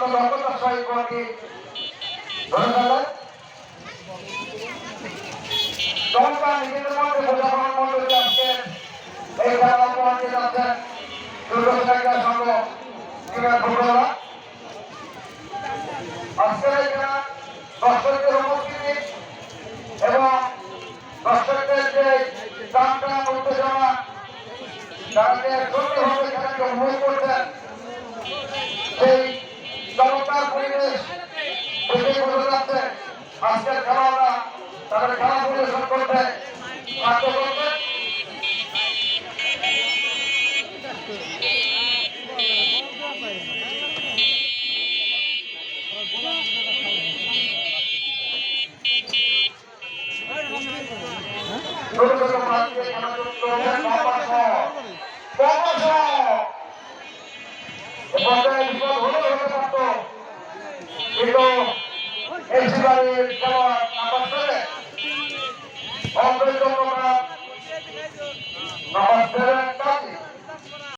অত্যন্ত দক্ষতার সহিত গোলটি ধরে ফেলেন। চমৎকার নিজেদের মধ্যে বোঝাপড়ার মধ্যে দিয়ে আজকের এই খেলা উপহার দিয়ে যাচ্ছেন দুর্গা সংঘ টিমের ফুটবলাররা। আজকের এই খেলা দর্শকদের উপস্থিতি এবং দর্শকদের যে টান উত্তেজনা তারা যে সুন্দরভাবে খেলাকে উপভোগ করছেন সেই চমৎকার পরিবেশ দেখে বোঝা যাচ্ছে আজকের খেলোয়াড়রা তাদের খেলা পরিবেশন করতে সাহায্য করবে। ছোট ছোট প্রান্তে খেলাযুক্ত পর্যায়ে বিপদ হতে পারত, কিন্তু এই খেলোয়াড়